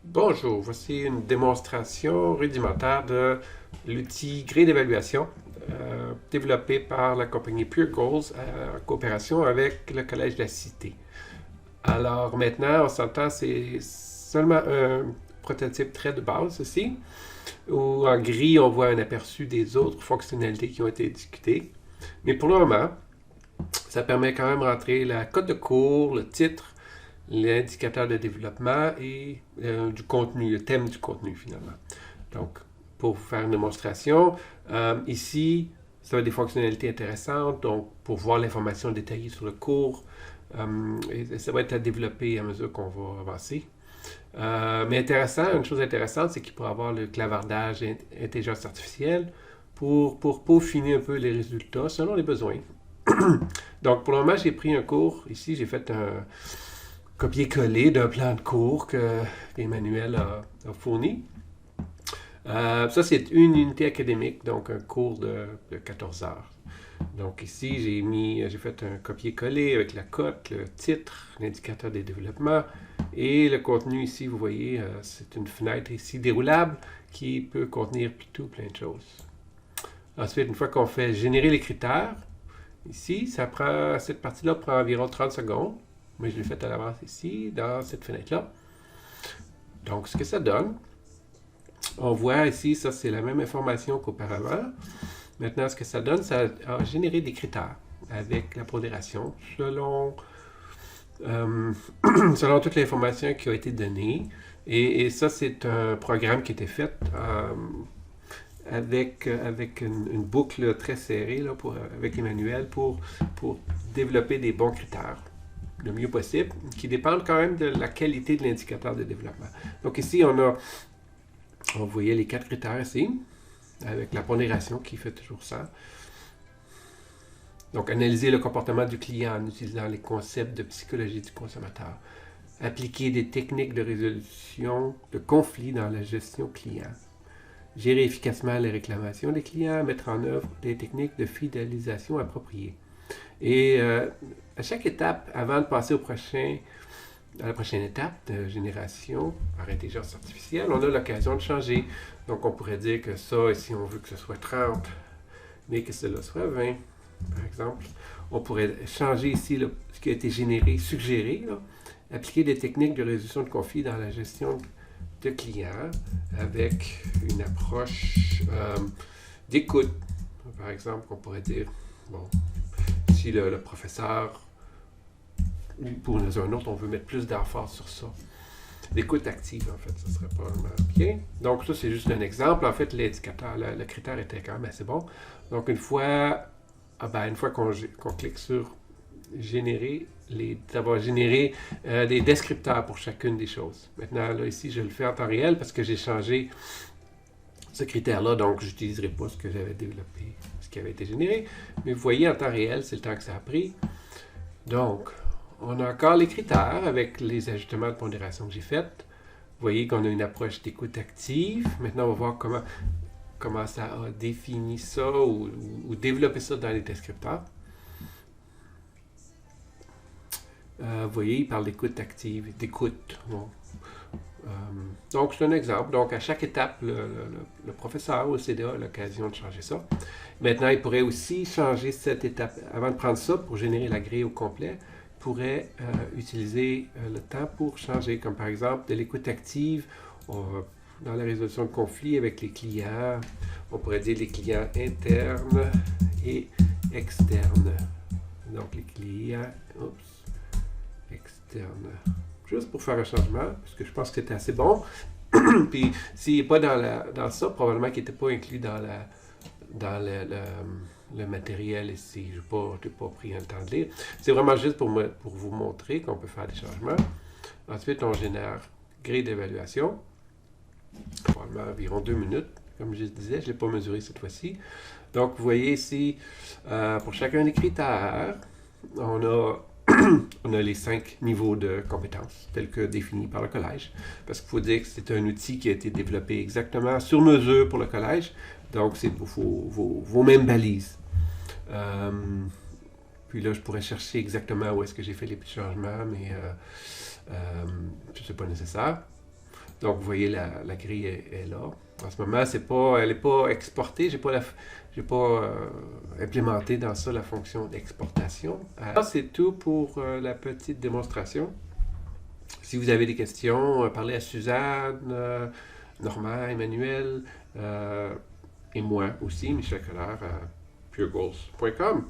Bonjour, voici une démonstration rudimentaire de l'outil grille d'évaluation développé par la compagnie Pure Goals en coopération avec le Collège de la Cité. Alors maintenant, on s'entend, c'est seulement un prototype très de base ici, où en gris, on voit un aperçu des autres fonctionnalités qui ont été discutées. Mais pour le moment, ça permet quand même de rentrer la cote de cours, le titre, l'indicateur de développement et du contenu, le thème du contenu finalement. Donc, pour vous faire une démonstration, ici, ça va être des fonctionnalités intéressantes, donc pour voir l'information détaillée sur le cours, et ça va être à développer à mesure qu'on va avancer. Mais intéressant, une chose intéressante, c'est qu'il pourra avoir le clavardage intelligence artificielle pour peaufiner un peu les résultats selon les besoins. Donc, pour le moment, j'ai pris un cours. Ici, j'ai fait un copier-coller d'un plan de cours que Emmanuel a fourni. Ça, c'est une unité académique, donc un cours de 14 heures. Donc ici, j'ai fait un copier-coller avec la cote, le titre, l'indicateur des développements et le contenu ici, vous voyez, c'est une fenêtre ici déroulable qui peut contenir tout plein de choses. Ensuite, une fois qu'on fait générer les critères, ici, cette partie-là prend environ 30 secondes. Mais je l'ai fait à l'avance ici, dans cette fenêtre-là. Donc, ce que ça donne, on voit ici, ça c'est la même information qu'auparavant. Maintenant, ce que ça donne, ça a généré des critères avec la pondération selon toute l'information qui a été donnée. Et ça, c'est un programme qui a été fait avec une boucle très serrée là, avec Emmanuel pour développer des bons critères le mieux possible, qui dépendent quand même de la qualité de l'indicateur de développement. Donc ici, on voyait les 4 critères ici, avec la pondération qui fait toujours ça. Donc, analyser le comportement du client en utilisant les concepts de psychologie du consommateur. Appliquer des techniques de résolution de conflits dans la gestion client. Gérer efficacement les réclamations des clients. Mettre en œuvre des techniques de fidélisation appropriées. Et à chaque étape, avant de passer à la prochaine étape de génération par intelligence artificielle, on a l'occasion de changer. Donc, on pourrait dire que ça, ici, on veut que ce soit 30, mais que cela soit 20, par exemple. On pourrait changer ici ce qui a été généré, suggéré, là, appliquer des techniques de résolution de conflits dans la gestion de clients avec une approche d'écoute. Par exemple, on pourrait dire, bon, si le professeur, ou pour un autre, on veut mettre plus d'emphase sur ça. L'écoute active, en fait, ça serait probablement bien. Donc, ça, c'est juste un exemple. En fait, l'indicateur, le critère était quand même assez bon. Donc, une fois qu'on clique sur générer, ça va générer des descripteurs pour chacune des choses. Maintenant, là, ici, je le fais en temps réel parce que j'ai changé ce critère-là, donc je n'utiliserai pas ce que j'avais développé, ce qui avait été généré. Mais vous voyez, en temps réel, c'est le temps que ça a pris. Donc, on a encore les critères avec les ajustements de pondération que j'ai faits. Vous voyez qu'on a une approche d'écoute active. Maintenant, on va voir comment ça a défini ça ou développé ça dans les descripteurs. Vous voyez, il parle d'écoute active, d'écoute. Bon. Donc, c'est un exemple. Donc, à chaque étape, le professeur ou le CDA a l'occasion de changer ça. Maintenant, il pourrait aussi changer cette étape. Avant de prendre ça pour générer la grille au complet, il pourrait utiliser le temps pour changer, comme par exemple de l'écoute active dans la résolution de conflits avec les clients. On pourrait dire les clients internes et externes. Donc, les clients externes. Juste pour faire un changement, parce que je pense que c'était assez bon. Puis, s'il n'est pas dans ça, probablement qu'il n'était pas inclus dans le matériel ici. Je n'ai pas pris le temps de lire. C'est vraiment juste pour vous montrer qu'on peut faire des changements. Ensuite, on génère grille d'évaluation. Probablement environ 2 minutes. Comme je disais, je ne l'ai pas mesuré cette fois-ci. Donc, vous voyez ici, pour chacun des critères, on a les 5 niveaux de compétences tels que définis par le collège. Parce qu'il faut dire que c'est un outil qui a été développé exactement sur mesure pour le collège. Donc, c'est pour vos mêmes balises. Puis là, je pourrais chercher exactement où est-ce que j'ai fait les petits changements, mais ce n'est pas nécessaire. Donc, vous voyez, la grille est là. En ce moment, elle n'est pas exportée. J'ai pas implémenté dans ça la fonction d'exportation. Alors, c'est tout pour la petite démonstration. Si vous avez des questions, parlez à Suzanne, Normand, Emmanuel et moi aussi, Michel Collard à puregoals.com.